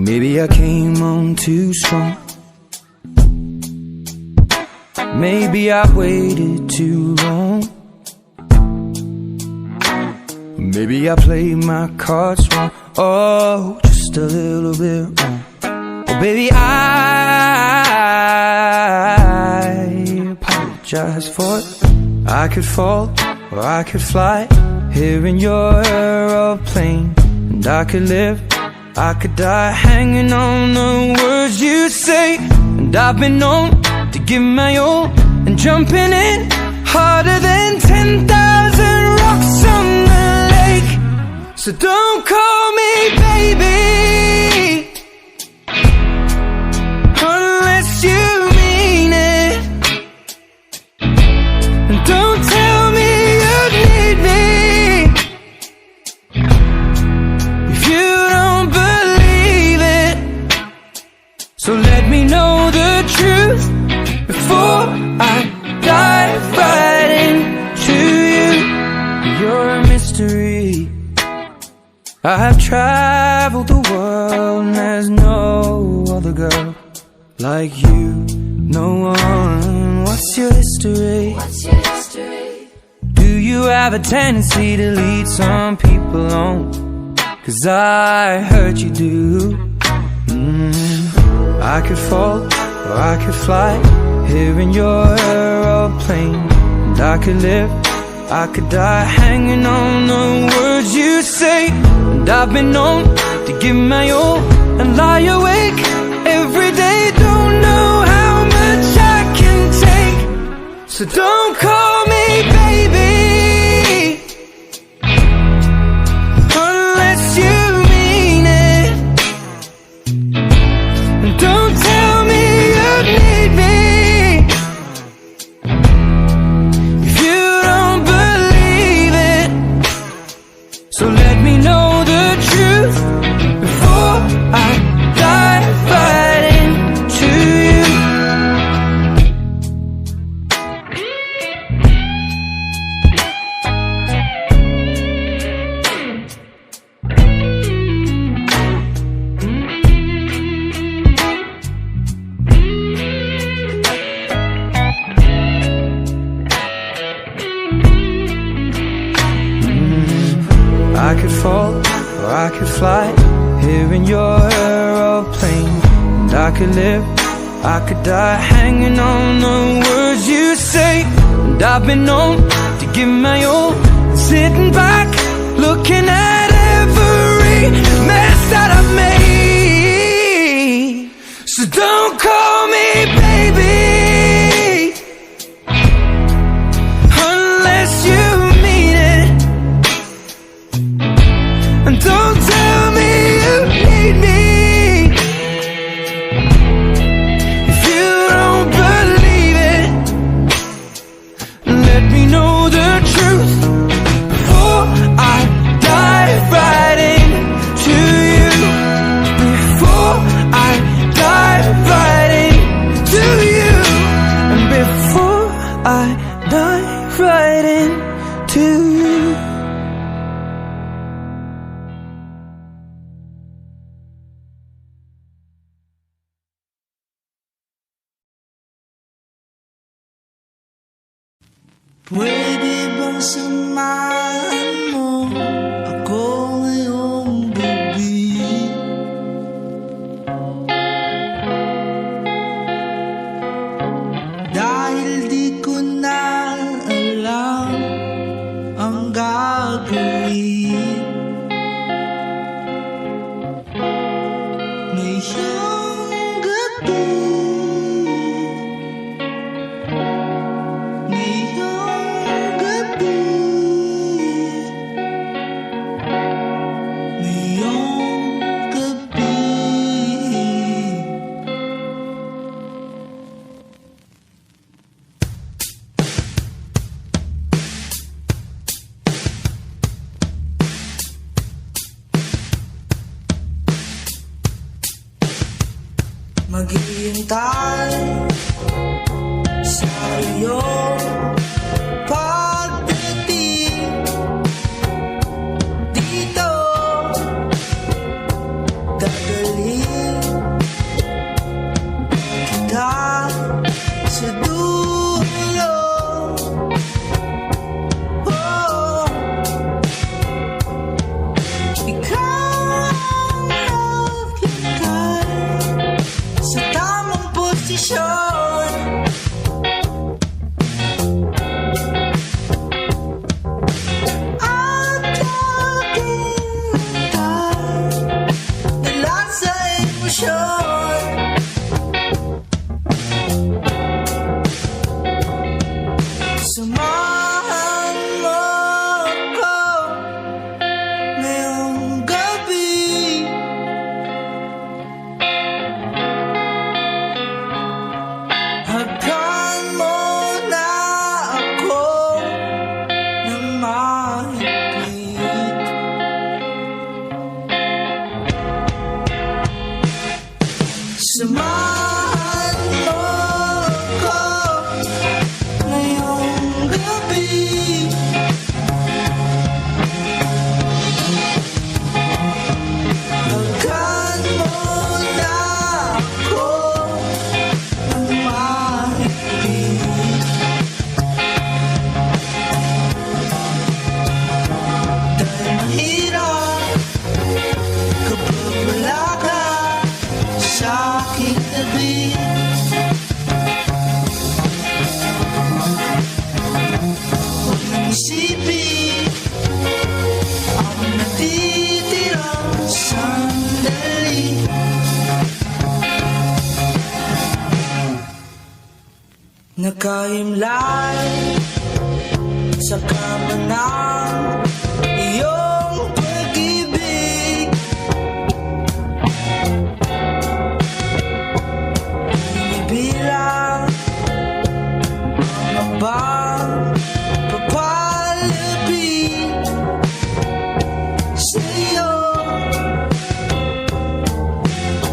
Maybe I came on too strong. Maybe I waited too long. Maybe I played my cards wrong. Oh, just a little bit wrong. Oh, baby, I apologize for it. I could fall or I could fly here in your aeroplane. And I could live, I could die hanging on the words you say. And I've been known to give my all and jumping in harder than 10,000 rocks on the lake. So don't call me baby unless you mean it. And don't tell me you need me if you don't believe it. So let me know the truth before I dive right into you. You're a mystery. I've traveled the world and there's no other girl like you. No one. What's your history? What's your history? Do you have a tendency to lead some people on? 'Cause I heard you do. I could fall or I could fly here in your aeroplane. And I could live, I could die hanging on the words you say. And I've been known to give my all and lie awake every day. Don't know how much I can take. So don't call me baby unless you mean it. And don't tell me you need me if you don't believe it. So let me know the truth before I dive right into you. I could fall or I could fly here in your aeroplane. And I could live, I could die hanging on the words you say. And I've been known to give my all, sitting back looking at every mess that I've made. So don't call me baby unless you mean it. And don't tell me you need me if you don't believe it. Let me know the truth before I dive right into you. Before I dive right into you. And before I dive right into you. Pwede bang samahan mo ako ngayong gabi? Dahil di ko na alam ang gagawin. Ngayong gabi, maghihintay sa iyong pagdating dito. Dadalhin Nakahimlay sa kama ng iyong pag-ibig. Binibilang ang abang papalapit sa'yo.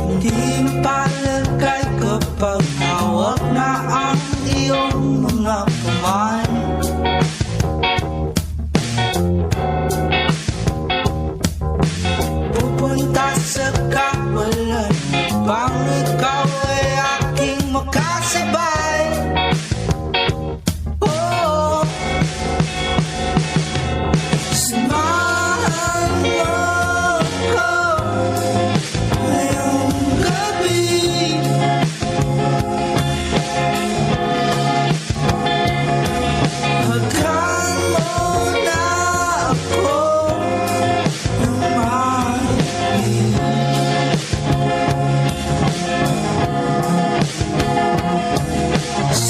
Hindi mapalagay kapag hawak na ang iyong mga kamay. Pupunta sa kawalan bang ikaw ay aking makasabay. Oh, samahan mo ko ngayong gabi. Hagkan mo na ako ng mahigpit.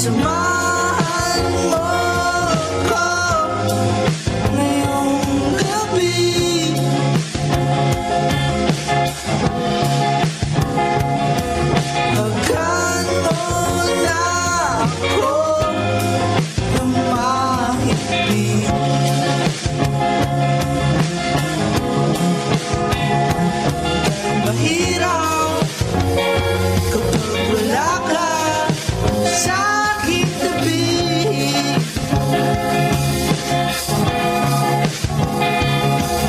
Samahan mo ko ngayong gabi. Hagkan mo na ako ng mahigpit. Mahirap kapag wala ka sa aking tabi.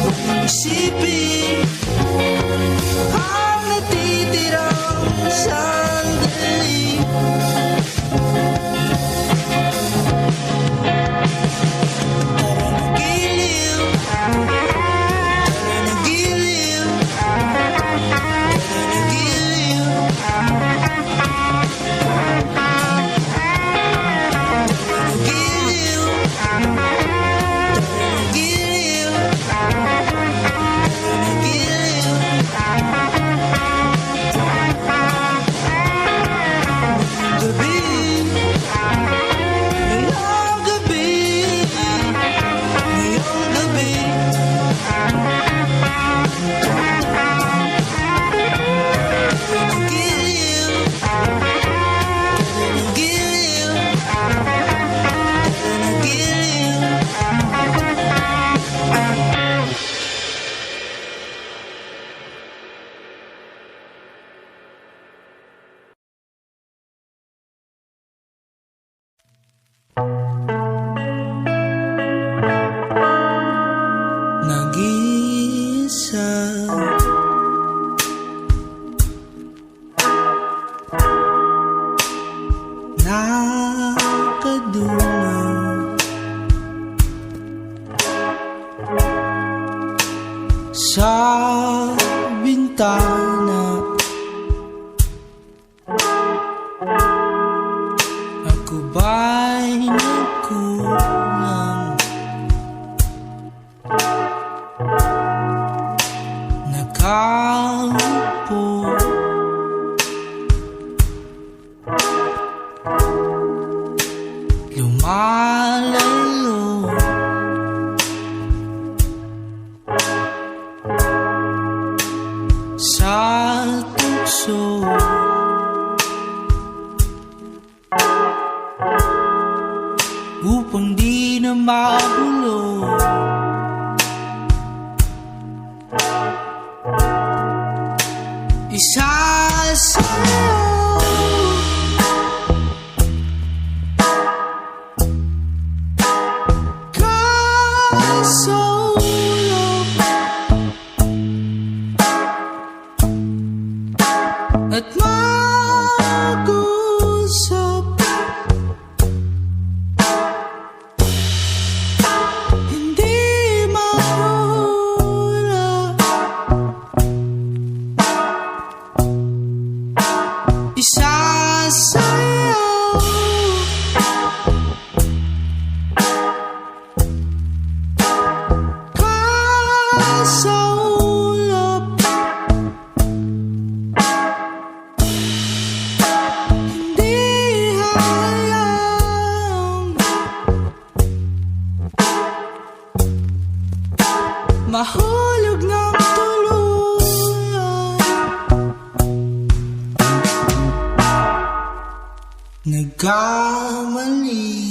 Huwag mong isipin ang natitirang sandali. Tara na giliw, tara na giliw, tara na giliw. Giliw, giliw, giliw. Gabi, ngayong gabi, ngayong gabi. Giliw, giliw, giliw. Nag-iisa nakadungaw sa bintana. Ako ba'y nagkulang? Nakaupo lumalayo sa tukso. Upang di na magulo. Isa sa'yo kasulog at mag-usap. Hindi mahula nagkamali.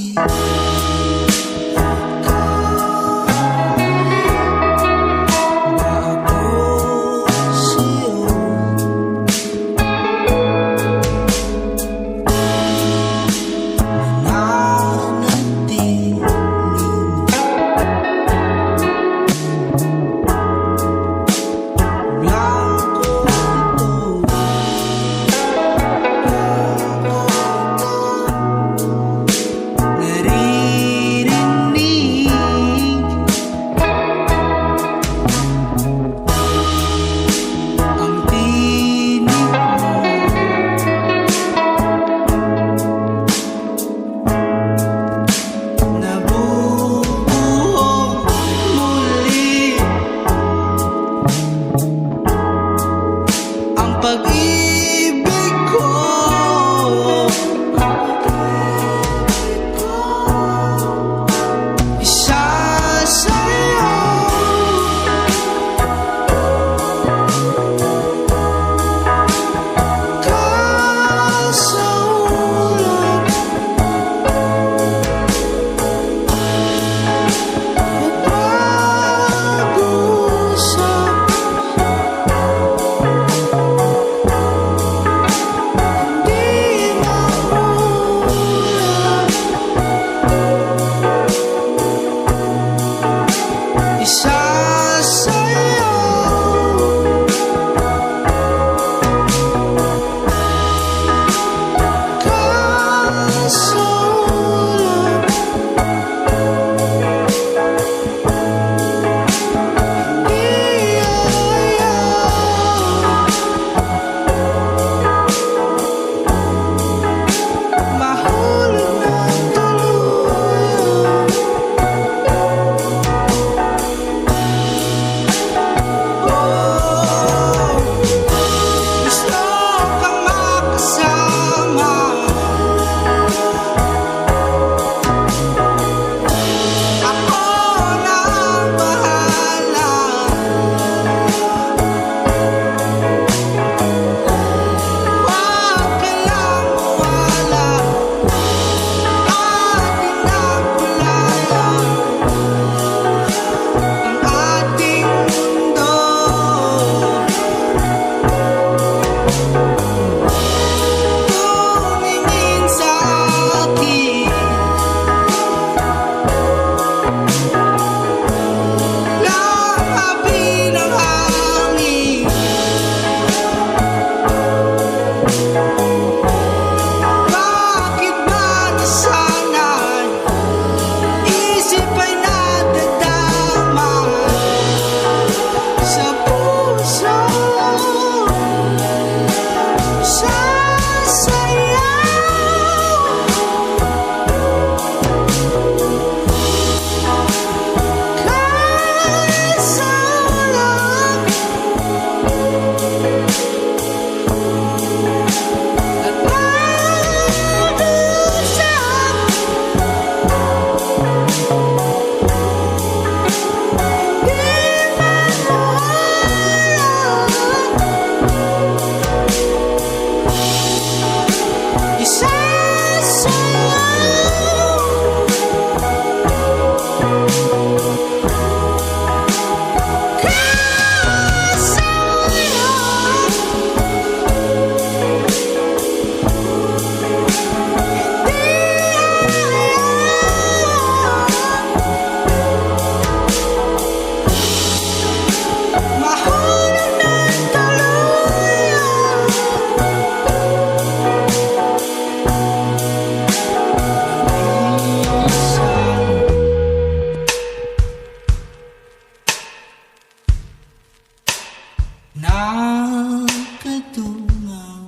Nakatunaw.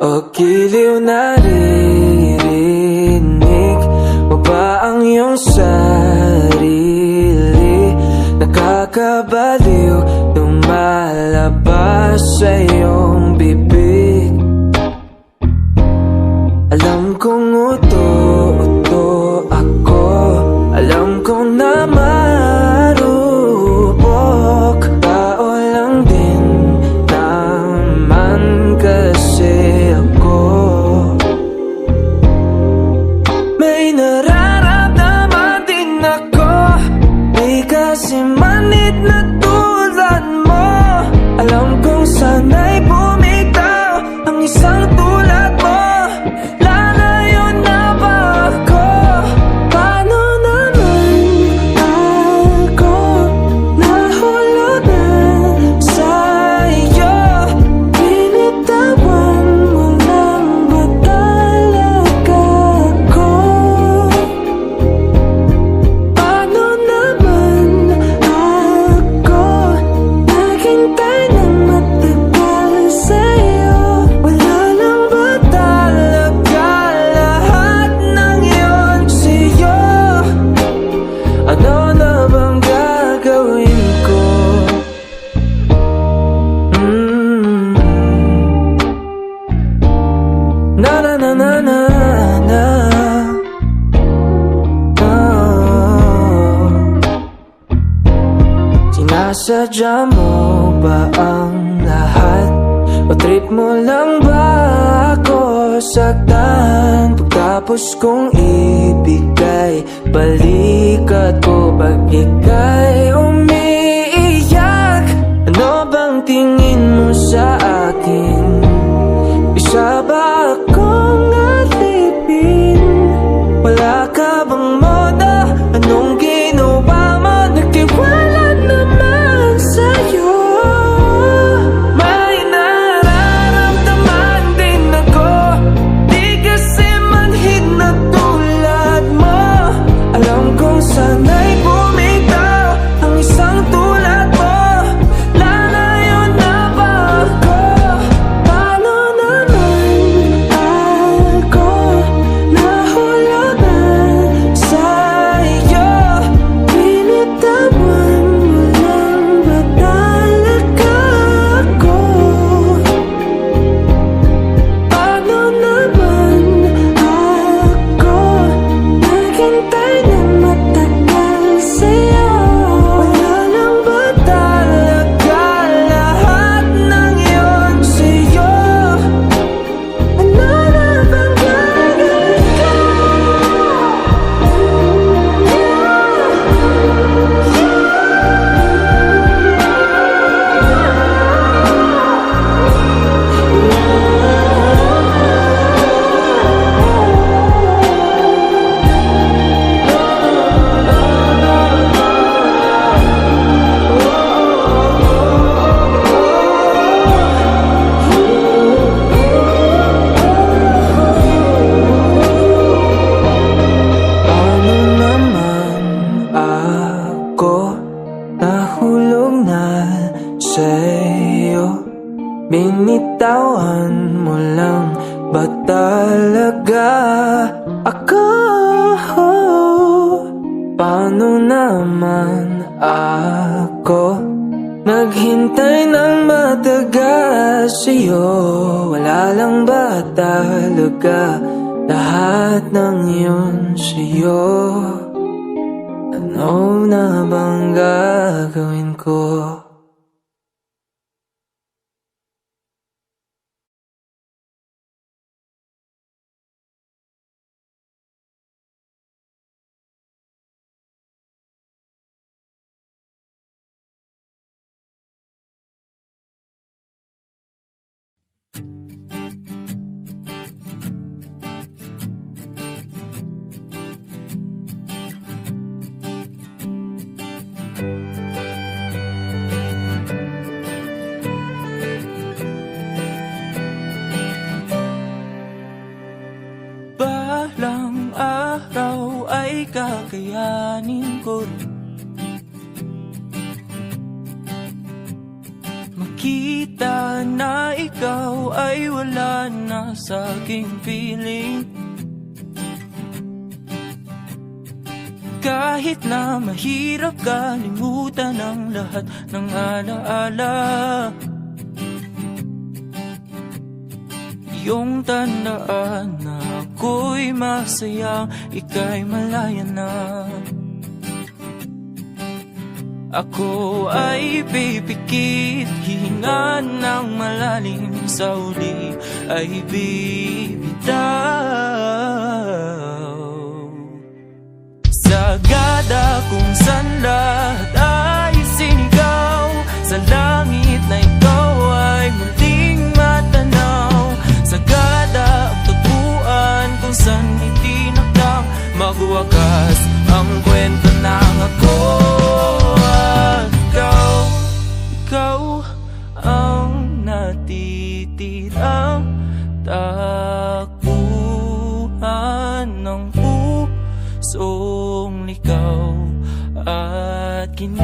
O giliw naririnig mo ba ang iyong sarili? Nakakabaliw lumalabas sa iyong bibig. Alam kong uto ako, ikaw na marupok. Tao lang din naman kasi ako. May nararamdaman din ako, di kasi manid na tulad mo. Alam kong sana'y bumitaw ang isang tulad mo. Lalayo na ba ako? Paano naman ako nahulugan sa'yo? Binitawan mo lang ba talaga ako? Paano naman ako naghintay ng matagal sa'yo? Wala lang ba talaga lahat ng yun sa'yo? Ano na bang gagawin ko? Na na na na na na. Oh. Sinasadya mo ba ang lahat? O trip mo lang ba ako saktan? Pagkapos kong ibigay balikat ko pag ika'y umiiyak. Ano bang tingin mo sa akin? Isa ba akong alipin? Wala ka bang moda? Anong ginawa mo? Nagtiwala naman sa'yo. May nararamdaman din ako, di kasi manhid na tulad mo. Alam kong sana'y bumitaw ang isang tulad mo. Lalayo na ba ako? Paano naman ako nahulugan sa'yo? Binitawan mo lang ba talaga ako? Paano naman ako naghintay ng matagal sa'yo? Wala lang ba talaga lahat ng yun sa'yo? Ano na bang gagawin ko? Paano naman ako nahulog na sa'yo? Binitawan mo lang ba talaga ako? Paano naman ako naghintay ng matagal sa'yo? Wala lang ba talaga lahat ng yun sa'yo? Ano na bang gagawin ko? Balang araw ay kakayanin ko rin makita na ikaw ay wala na sa aking piling. Kahit na mahirap kalimutan ang lahat ng alaala, iyong tandaan na ako'y masaya, ika'y malaya na. Ako ay pipikit, hihinga ng malalim, sa uli ay bibitaw. Sagada kung saan lahat ay sinigaw, sa langit na ikaw ay muling matanaw. Sagada ang tagpuan kung saan itinakdang magwakas ang kwento ng ako at ikaw. Ikaw ang natitirang takbuhan ng pusong ligaw at kinikinaw.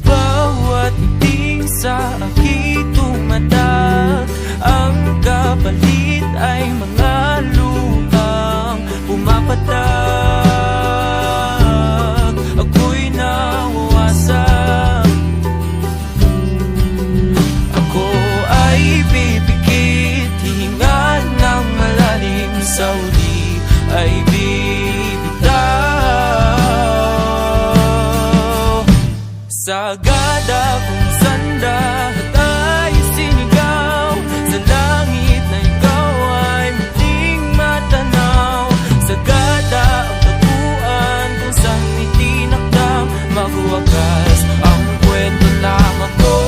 Bawat ngiti sa aking tumatak, ang kapalit ay mga luhang pumapatak. Ako'y nawawasak, ako ay pipikit, hihinga ng malalim, sa uli ay bibitaw. Sagada kung saan lahat ay sinigaw, sa langit na ikaw ay muling matanaw. Sagada ang tagpuan kung saan itinakdang magwakas ang kwento ng ako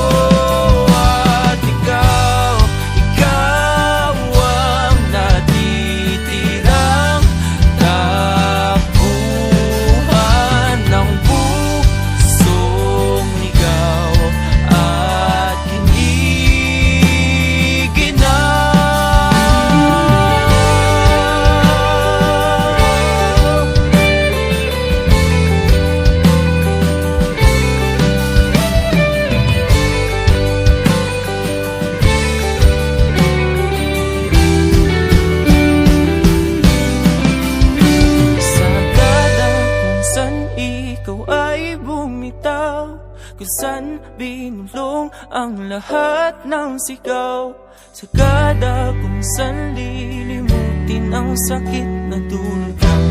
at ikaw. Ikaw ang natitirang takbuhan ng pusong ligaw at sagada kung saan ikaw ay bumitaw, kung saan binulong ang lahat ng sigaw. Sagada kung saan lilimutin ang sakit na dulot ng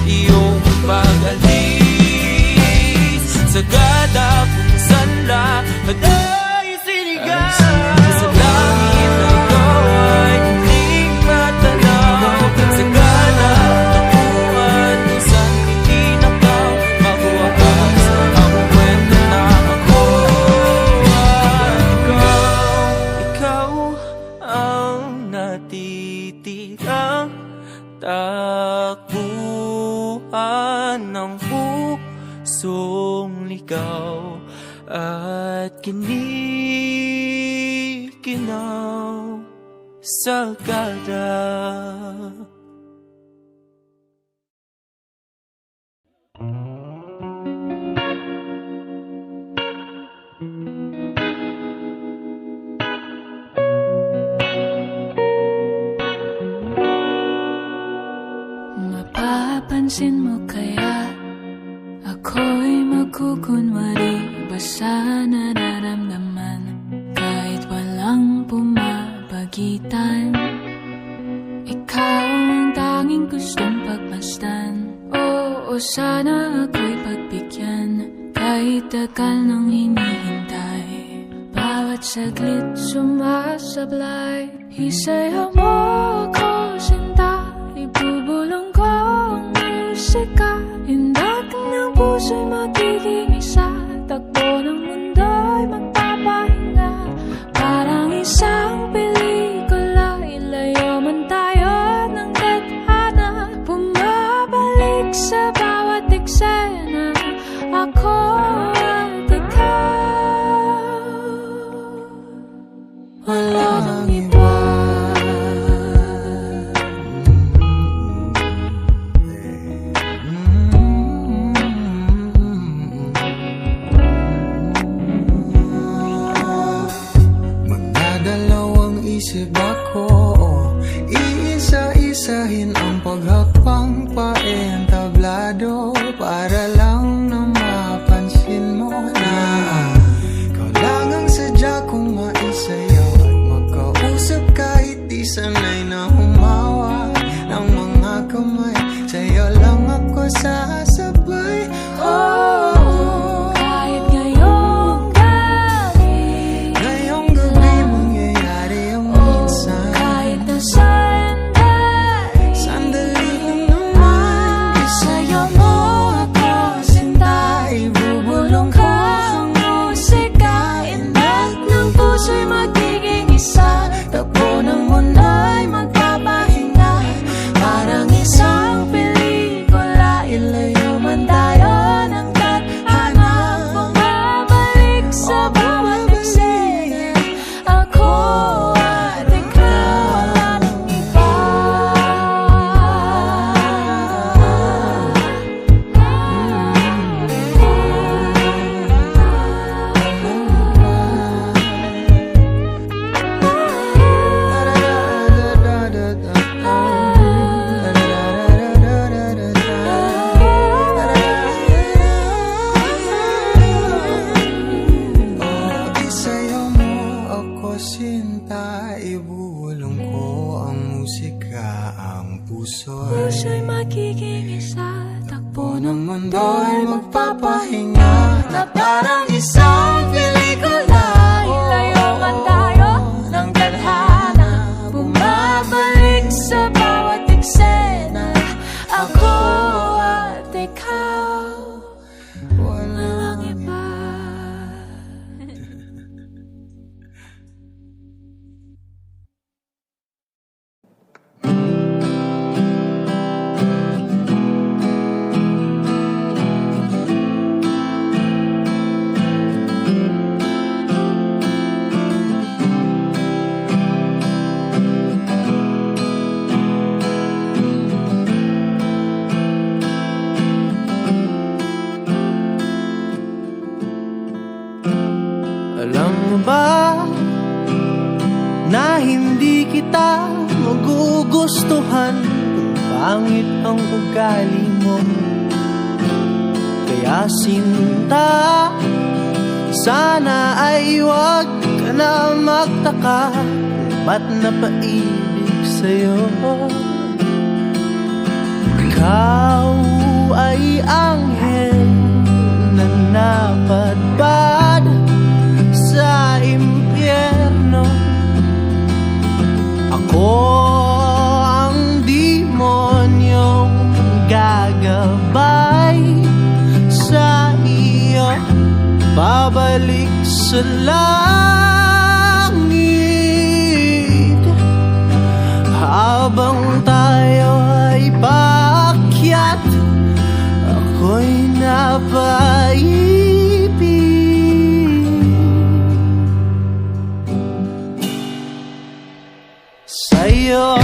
iyong pag-alis. Sagada kung saan lahat ay sinigaw, sa langit na ikaw ay muling matanaw. Sagada ang tagpuan kung saan itinakdaw magwakas ang kwento ng ako at ikaw. Ikaw ang natitirang takbuhan ng pusong ligaw at kinikinaw. Sagada. Mapapansin mo kaya ako'y magkukunwari ba sa nararamdaman kahit walang pumapagitan? Ikaw ang tanging gustong pagmasdan. Oo, sana ako'y pagbigyan kahit tagal nang hinihintay. Bawat saglit sumasablay, isayaw mo ako sinta, ibubulong ko ang musika. Hindak ng puso'y magiging isa, takbo ng mundo'y magpapahinga. Parang isang pelikula, ilayo man tayo ng tadhana, bumabalik sa bawat eksena, ako at ikaw. Walang iba. Isip ako, iisa-isahin ang paghakbang paentablado para lang na mapansin mo na ikaw lang ang sadya kong maisayaw at magkausap kahit di sanay na humawa ng mga kamay. Sa'yo lang ako masasabay. Oh, Kahit ngayong gabi, ngayong gabi mangyayari ang minsan. kahit na sandali, Sandali lang naman, sa'yo mo ako sinta. Ibubulong ko ang musika, inat ng puso'y magiging isa. Takbo ng mundo'y magpapahinga, parang isang pelikula. Ilayo man tayo ng tadhana, bumabalik sa bawat eksena. Ako at ikaw, wala nang iba. Isayaw mo ako sinta, ibulong ko ang musika, ang puso'y Puso'y magiging isa, takbo ng ng mundo'y magpapahinga, na parang isang pelikula. ilayo man tayo ng tadhana, bumabalik sa bawat eksena. Ako at ikaw, walang iba. Alam mo ba na hindi kita magugustuhan kung pangit ang ugali mo? Kaya sinta, sana ay wag ka na magtaka kung ba't napaibig sa'yo. Ikaw ay anghel na napadpad sa impyerno. Ako ang demonyong gagabay sa iyo, babalik sa langit habang tayo ay paakyat. Ako'y napaibig sa'yo.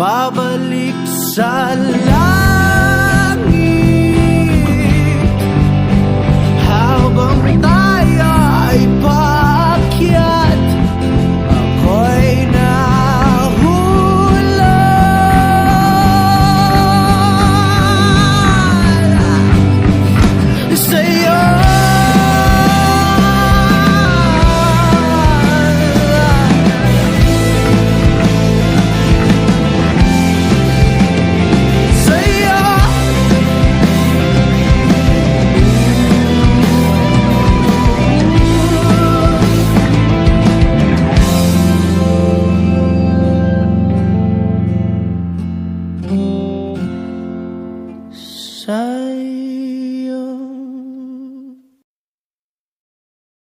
babalik sa langit habang tayo ay paakyat. Ako'y nahulog sa'yo.